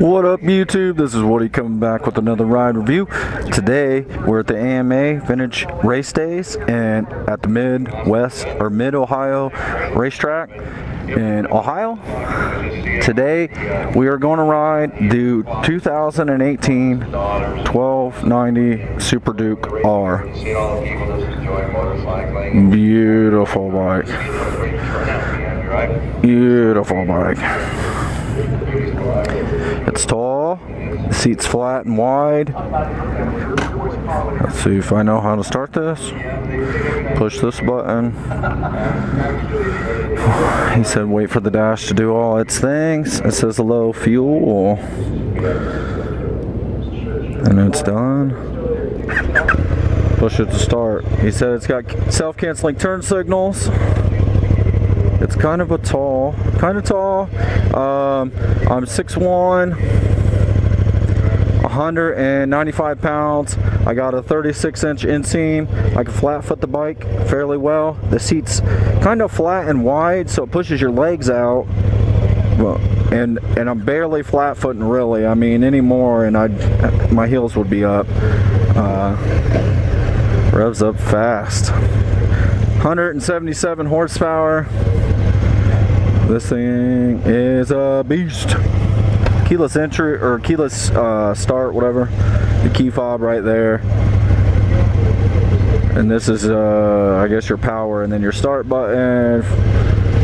What up YouTube, this is Woody coming back with another ride review. Today we're at the AMA Vintage Race Days and at the Mid-Ohio racetrack in Ohio. Today we are going to ride the 2018 1290 Superduke R. Beautiful bike. Beautiful bike. It's tall, the seat's flat and wide. Let's see if I know how to start this. Push this button. He said wait for the dash to do all its things. It says low fuel. And it's done. Push it to start. He said it's got self-canceling turn signals. It's kind of tall. I'm 6'1", 195 pounds. I got a 36-inch inseam. I can flat foot the bike fairly well. The seat's kind of flat and wide, so it pushes your legs out. Well, and I'm barely flat footing really. I mean, any more and my heels would be up. Revs up fast. 177 horsepower. This thing is a beast. Keyless entry or keyless start, whatever. The key fob right there. And this is I guess your power, and then your start button.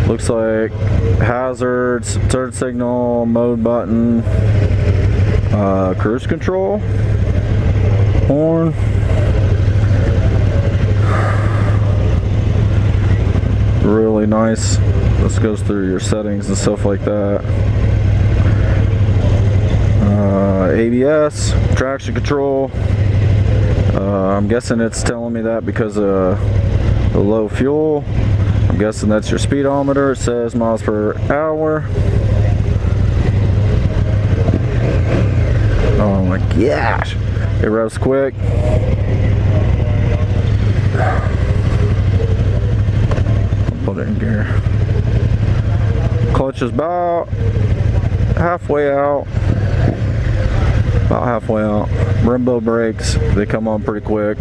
Looks like hazards, turn signal, mode button, cruise control, horn. Really nice. This goes through your settings and stuff like that. ABS, traction control. I'm guessing it's telling me that because of the low fuel. I'm guessing that's your speedometer. It says miles per hour. Oh my gosh. It revs quick. Put it in gear. Clutch is about halfway out. Brembo brakes, they come on pretty quick.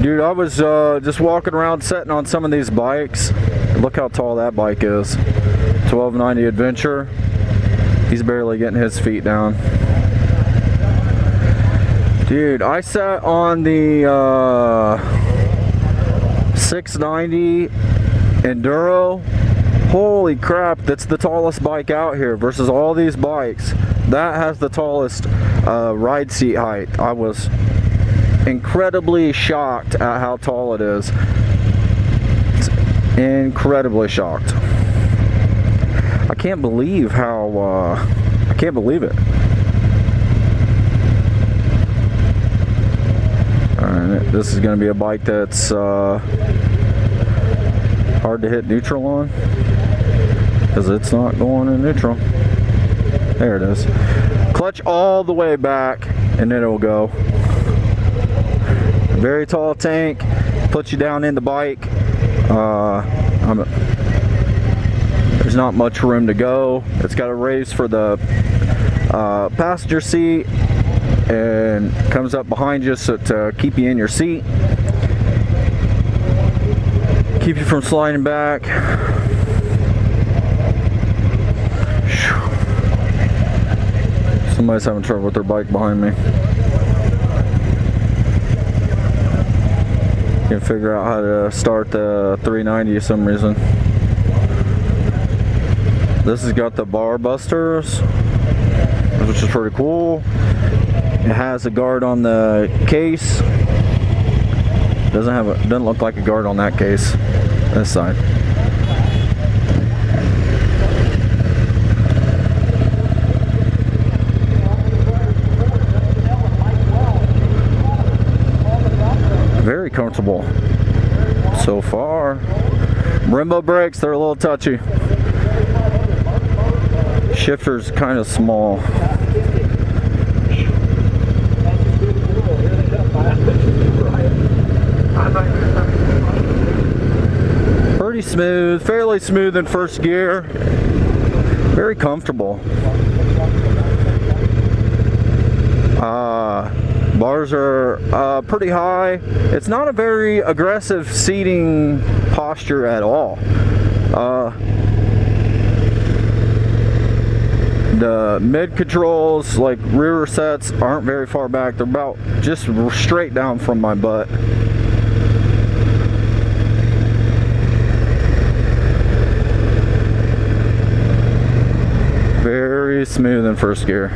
Dude, I was just walking around sitting on some of these bikes. Look how tall that bike is. 1290 Adventure. He's barely getting his feet down. Dude, I sat on the 690 Enduro. Holy crap, that's the tallest bike out here versus all these bikes. That has the tallest ride seat height. I was incredibly shocked at how tall it is. It's incredibly shocked. I can't believe how, I can't believe it. Alright, this is going to be a bike that's hard to hit neutral on, because it's not going in neutral. There it is. Clutch all the way back and then it will go. Very tall tank, puts you down in the bike. There's not much room to go. It's got a raise for the passenger seat and comes up behind you so to keep you in your seat. Keep you from sliding back. Somebody's having trouble with their bike behind me. Can't figure out how to start the 390 for some reason. This has got the bar busters, which is pretty cool. It has a guard on the case. Doesn't look like a guard on that case. This side. Very comfortable so far. Brembo brakes, they're a little touchy. Shifter's kind of small. Pretty smooth, fairly smooth in first gear. Very comfortable. Bars are pretty high. It's not a very aggressive seating posture at all. The mid controls, like rear sets, aren't very far back. They're about just straight down from my butt. Very smooth in first gear.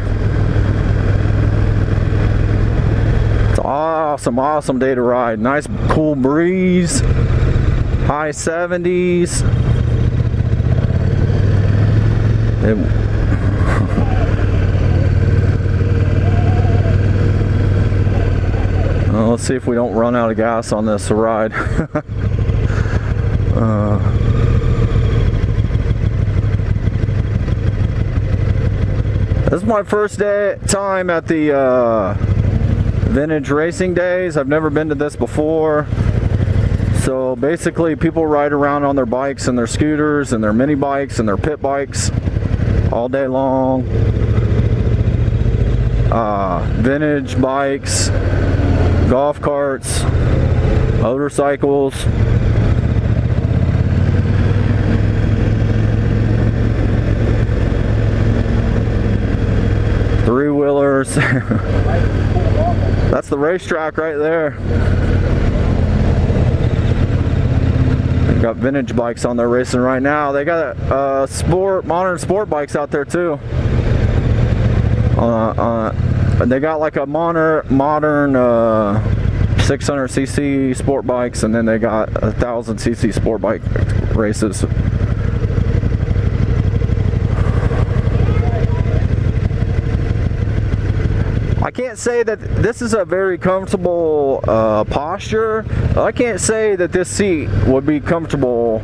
It's awesome, awesome day to ride. Nice cool breeze. High 70s. Well, let's see if we don't run out of gas on this ride. This is my first time at the vintage racing days. I've never been to this before. So basically people ride around on their bikes and their scooters and their mini bikes and their pit bikes all day long. Vintage bikes, golf carts, motorcycles. Three-wheelers. That's the racetrack right there. They've got vintage bikes on there racing right now. They got modern sport bikes out there too. They got like a modern 600cc sport bikes, and then they got 1000cc sport bike races. I can't say that this is a very comfortable posture. I can't say that this seat would be comfortable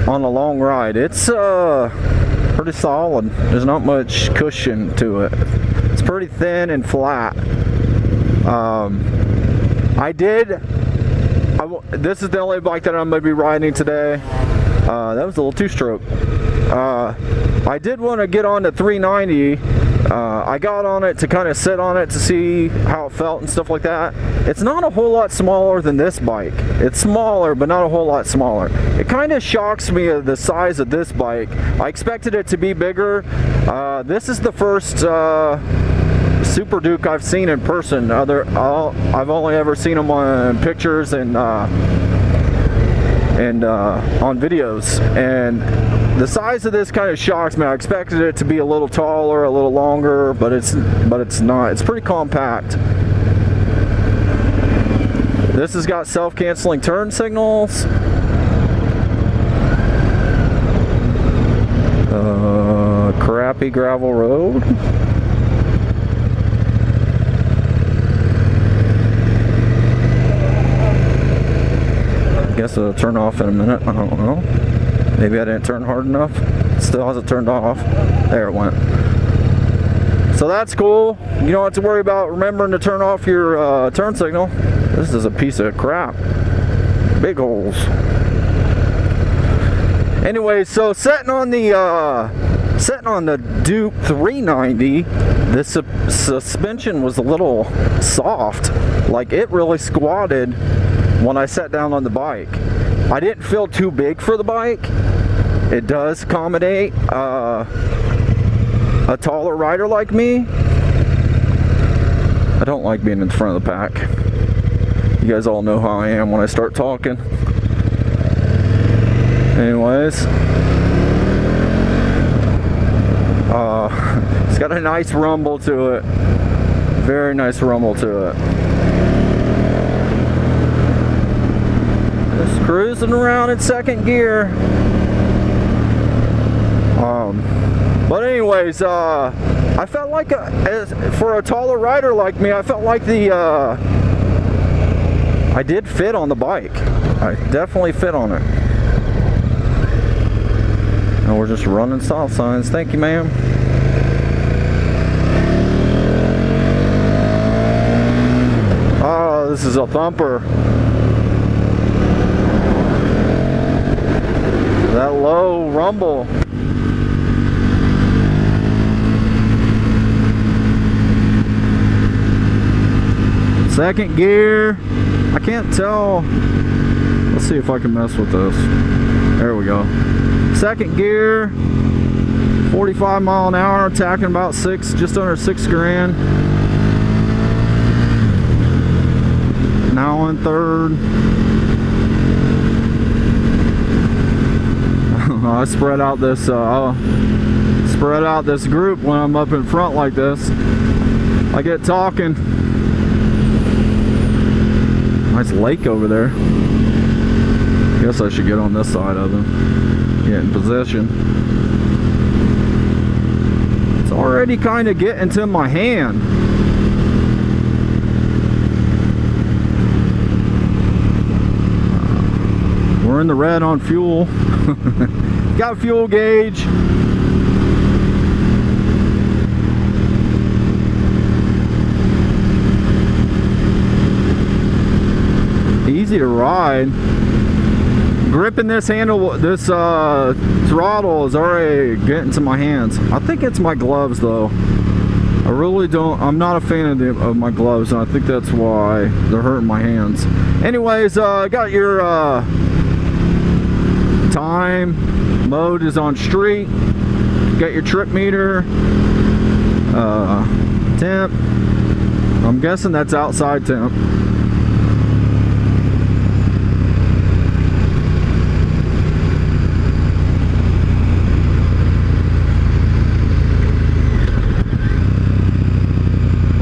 on a long ride. It's pretty solid. There's not much cushion to it. It's pretty thin and flat. This is the only bike that I'm going to be riding today. That was a little two-stroke. I did want to get on the 390. I got on it to kind of sit on it to see how it felt and stuff like that. It's not a whole lot smaller than this bike. It's smaller, but not a whole lot smaller. It kind of shocks me the size of this bike. I expected it to be bigger. This is the first Superduke I've seen in person. I've only ever seen them on pictures and on videos, and the size of this kind of shocks me. I expected it to be a little taller, a little longer, but it's not. It's pretty compact. This has got self-canceling turn signals. Crappy gravel road. I guess it'll turn off in a minute. I don't know. Maybe I didn't turn hard enough. It still hasn't turned off. There it went. So that's cool. You don't have to worry about remembering to turn off your turn signal. This is a piece of crap. Big holes. Anyway, so sitting on the Duke 390, the suspension was a little soft. Like, it really squatted when I sat down on the bike. I didn't feel too big for the bike. It does accommodate a taller rider like me. I don't like being in front of the pack. You guys all know how I am when I start talking. Anyways, it's got a nice rumble to it. Very nice rumble to it. Just cruising around in second gear. But anyways, I felt like for a taller rider like me, I felt like I did fit on the bike. I definitely fit on it. And we're just running stop signs. Thank you, ma'am. Oh, this is a thumper. That low rumble. Second gear. I can't tell. Let's see if I can mess with this. There we go. Second gear. 45 mile an hour, attacking about just under 6 grand. Now on third. I spread out this group when I'm up in front like this. I get talking. Nice lake over there. Guess I should get on this side of him. Get in position. It's already kind of getting to my hand. We're in the red on fuel. Got fuel gauge. Easy to ride. Gripping this handle, this throttle is already getting to my hands. I think it's my gloves though. I really don't, I'm not a fan of my gloves, and I think that's why they're hurting my hands. Anyways, got your time mode is on street. Got your trip meter, temp. I'm guessing that's outside temp.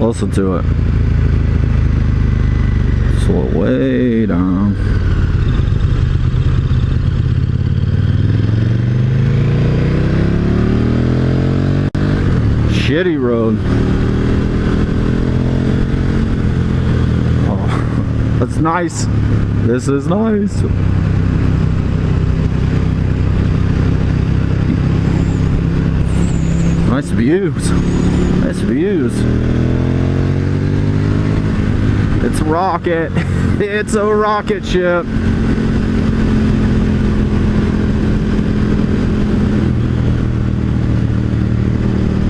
Listen to it. Slow it way down. Shitty road. Oh, that's nice. This is nice. Nice views. Nice views. It's a rocket. It's a rocket ship.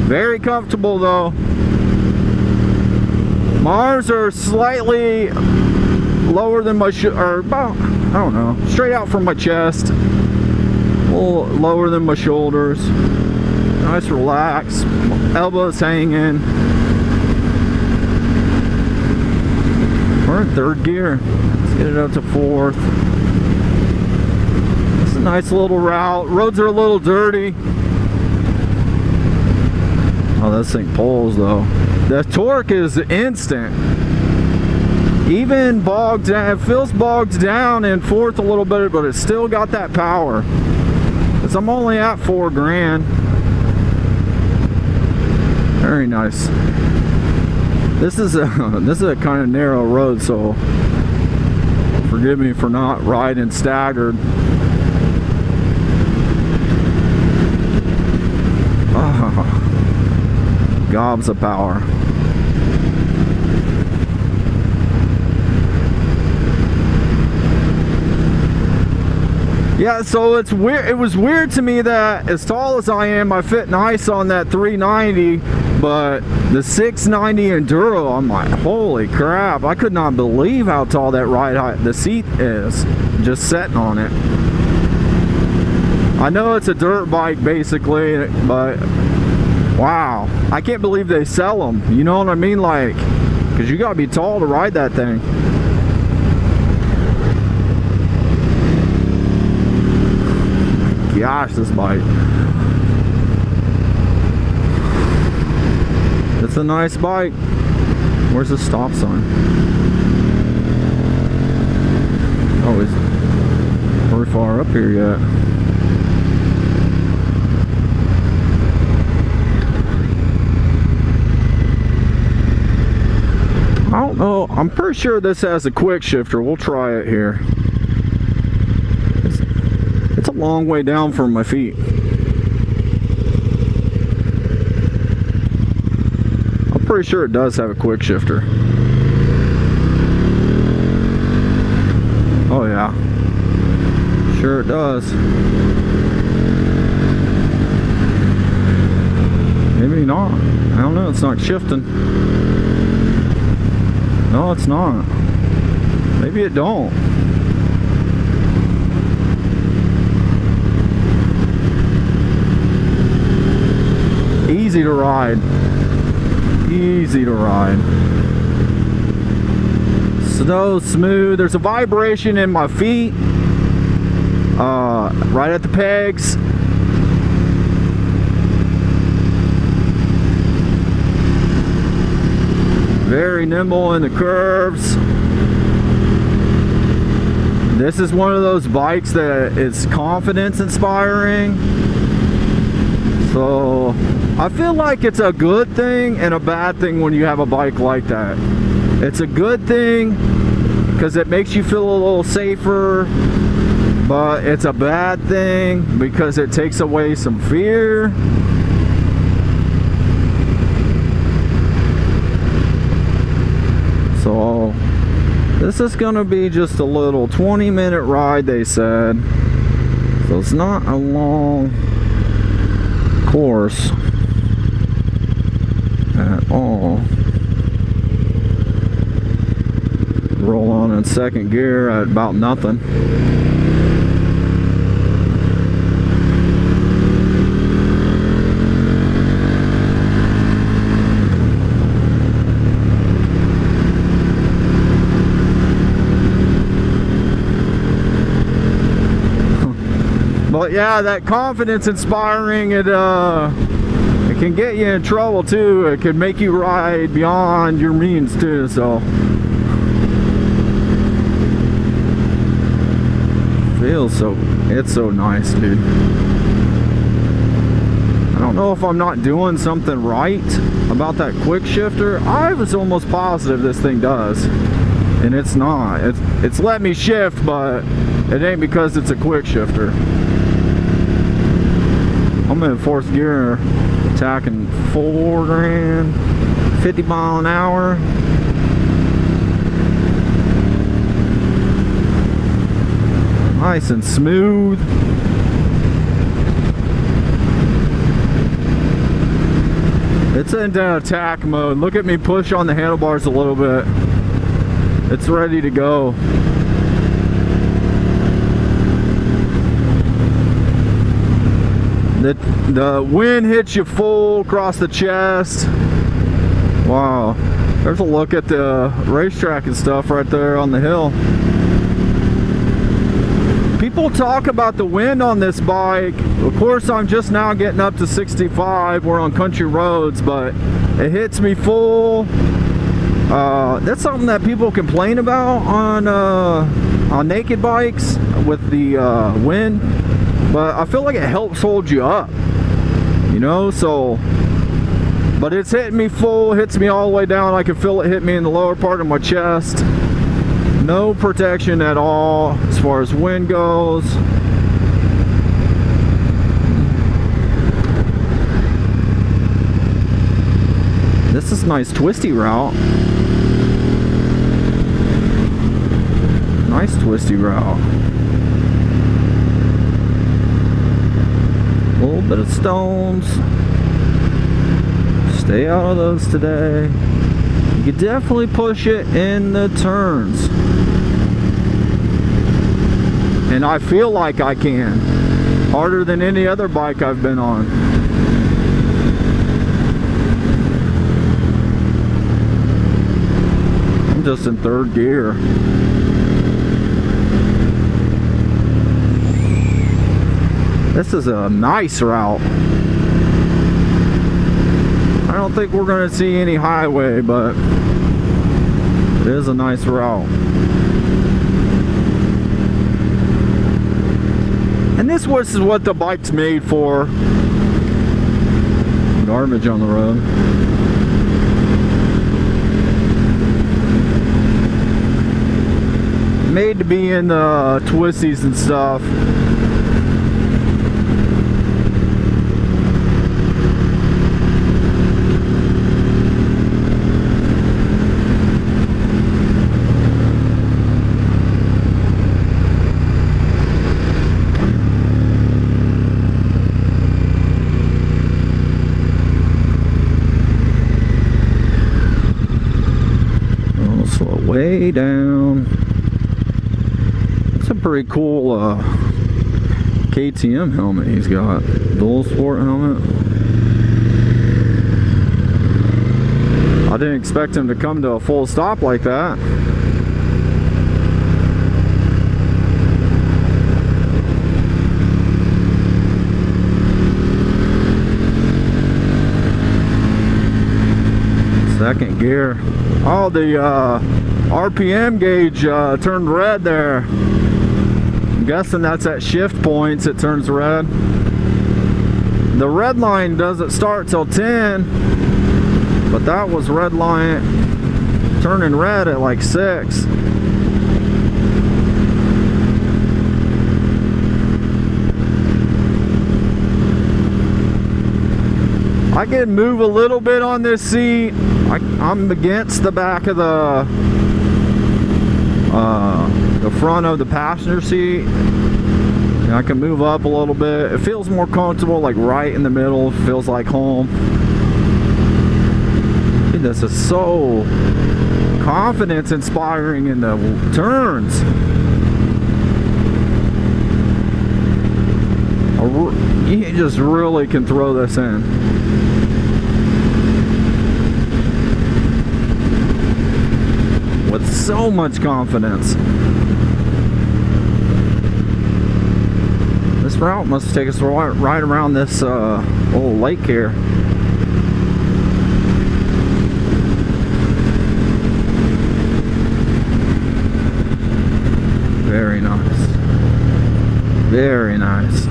Very comfortable though. Mars are slightly lower than my or about, I don't know, straight out from my chest. A little lower than my shoulders. Nice relax. Elbows hanging. We're in third gear. Let's get it up to fourth. It's a nice little route. Roads are a little dirty. Oh, this thing pulls though. The torque is instant. Even bogged down, it feels bogged down in fourth a little bit, but it's still got that power. Because I'm only at 4 grand. Very nice. This is a kind of narrow road, so forgive me for not riding staggered. Oh, gobs of power. Yeah, so it's weird. It was weird to me that as tall as I am, I fit nice on that 390, but the 690 Enduro, I'm like, holy crap! I could not believe how tall that ride height, the seat is, just sitting on it. I know it's a dirt bike basically, but wow, I can't believe they sell them. You know what I mean? Like, because you gotta be tall to ride that thing. Gosh, this bike. It's a nice bike. Where's the stop sign? Oh, it's very far up here yet. I don't know. I'm pretty sure this has a quick shifter. We'll try it here. It's a long way down from my feet. I'm pretty sure it does have a quick shifter. Oh yeah. Sure it does. Maybe not. I don't know. It's not shifting. No, it's not. Maybe it don't. Easy to ride. Easy to ride. So smooth. There's a vibration in my feet. Right at the pegs. Very nimble in the curves. This is one of those bikes that is confidence inspiring. So I feel like it's a good thing and a bad thing when you have a bike like that. It's a good thing because it makes you feel a little safer, but it's a bad thing because it takes away some fear. So this is gonna be just a little 20-minute ride, they said. So it's not a long course at all. Roll on in second gear at about nothing. But yeah, that confidence inspiring, it can get you in trouble too. It can make you ride beyond your means too, so feels so, it's so nice, dude. I don't know if I'm not doing something right about that quick shifter. I was almost positive this thing does, and it's not. It's let me shift, but it ain't because it's a quick shifter. I'm in fourth gear, attacking 4 grand, 50 mile an hour. Nice and smooth. It's into attack mode. Look at me push on the handlebars a little bit. It's ready to go. The wind hits you full across the chest. Wow. There's a look at the racetrack and stuff right there on the hill. People talk about the wind on this bike. Of course, I'm just now getting up to 65. We're on country roads, but it hits me full. That's something that people complain about on naked bikes with the wind. But I feel like it helps hold you up, you know, so, but it's hitting me full, hits me all the way down. I can feel it hit me in the lower part of my chest. No protection at all as far as wind goes. This is a nice twisty route. Nice twisty route. A little bit of stones. Stay out of those today. You can definitely push it in the turns. And I feel like I can. Harder than any other bike I've been on. I'm just in third gear. This is a nice route. I don't think we're going to see any highway, but it is a nice route. And this is what the bike's made for. Garbage on the road. Made to be in the twisties and stuff. pull it way down. It's a pretty cool KTM helmet he's got. Dual sport helmet. I didn't expect him to come to a full stop like that. Second gear. Oh, the RPM gauge turned red there. I'm guessing that's at shift points it turns red. The red line doesn't start till 10, but that was red line turning red at like 6. I can move a little bit on this seat. I'm against the back of the front of the passenger seat. And I can move up a little bit. It feels more comfortable, like right in the middle. Feels like home. Dude, this is so confidence inspiring in the turns. You just really can throw this in. With so much confidence. This route must take us right around this little lake here. Very nice. Very nice.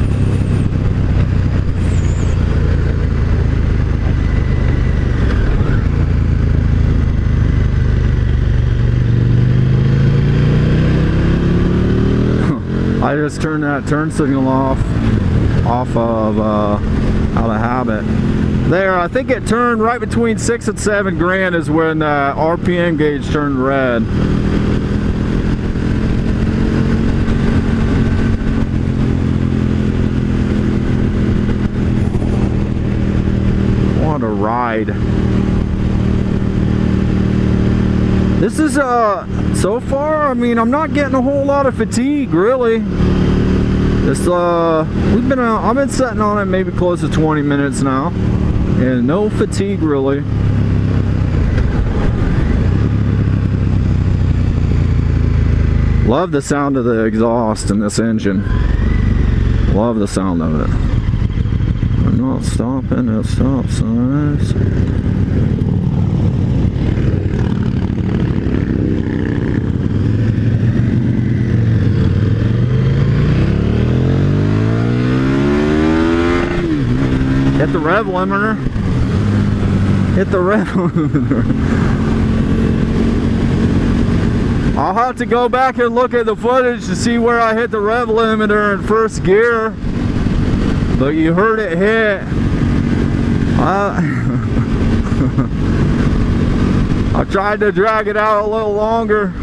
I just turned that turn signal off of out of habit. There, I think it turned right between 6 and 7 grand is when the RPM gauge turned red. What a ride. This is so far, I mean, I'm not getting a whole lot of fatigue really. This I've been sitting on it maybe close to 20 minutes now, and no fatigue really. Love the sound of the exhaust in this engine. Love the sound of it. I'm not stopping at stop signs. Hit the rev limiter. Hit the rev limiter. I'll have to go back and look at the footage to see where I hit the rev limiter in first gear. But you heard it hit. I tried to drag it out a little longer.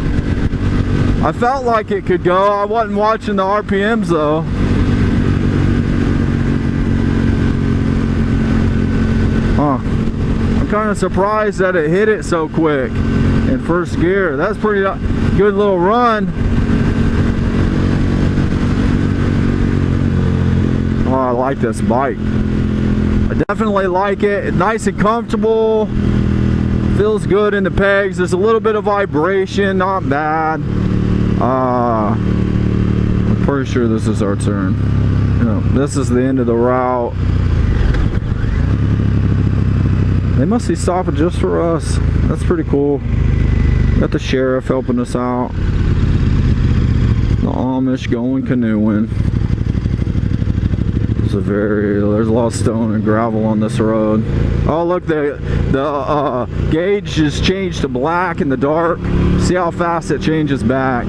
I felt like it could go. I wasn't watching the RPMs though. I'm kind of surprised that it hit it so quick in first gear. That's pretty good little run. Oh, I like this bike. I definitely like it. It's nice and comfortable. Feels good in the pegs. There's a little bit of vibration, not bad. I'm pretty sure this is our turn. No, this is the end of the route. They must be stopping just for us. That's pretty cool. Got the sheriff helping us out. The Amish going canoeing. There's a lot of stone and gravel on this road. Oh look, the gauge just changed to black in the dark. See how fast it changes back.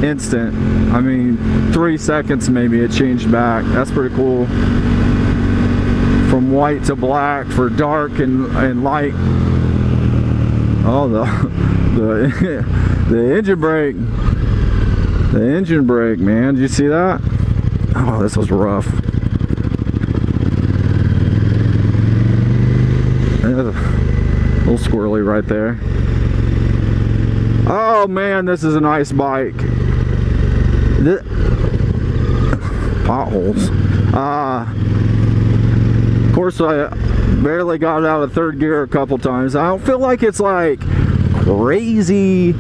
Instant. I mean, 3 seconds maybe it changed back. That's pretty cool. From white to black for dark and light. Oh, the engine brake. The engine brake, man. Did you see that? Oh, this was rough. A little squirrely right there. Oh man, this is a nice bike. Potholes. Of course, I barely got out of third gear a couple times. I don't feel like it's like crazy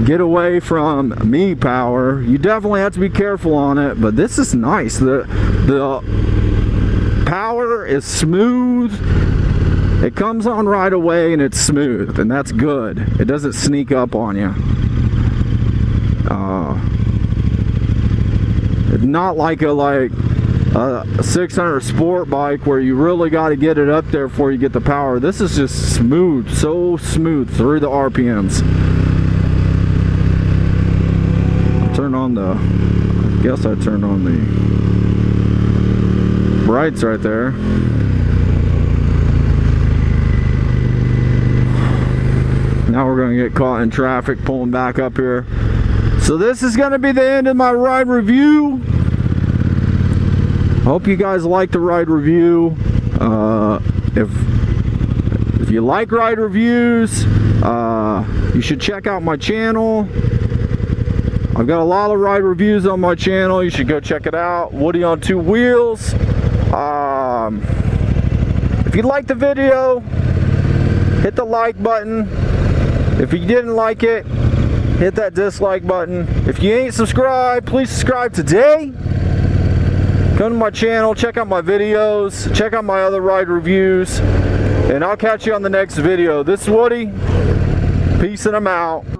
get away from me power. You definitely have to be careful on it, but this is nice. The power is smooth. It comes on right away and it's smooth, and that's good. It doesn't sneak up on you. It's not like a 600 sport bike where you really got to get it up there before you get the power. This is just smooth, so smooth through the RPMs. Turn on the, I guess I turned on the brights right there. Now we're going to get caught in traffic pulling back up here. So this is going to be the end of my ride review. Hope you guys like the ride review. If you like ride reviews, you should check out my channel. I've got a lot of ride reviews on my channel. You should go check it out. Woody on 2 Wheels. If you liked the video, hit the like button. If you didn't like it, hit that dislike button. If you ain't subscribed, please subscribe today. Come to my channel, check out my videos, check out my other ride reviews, and I'll catch you on the next video. This is Woody. Peace and I'm out.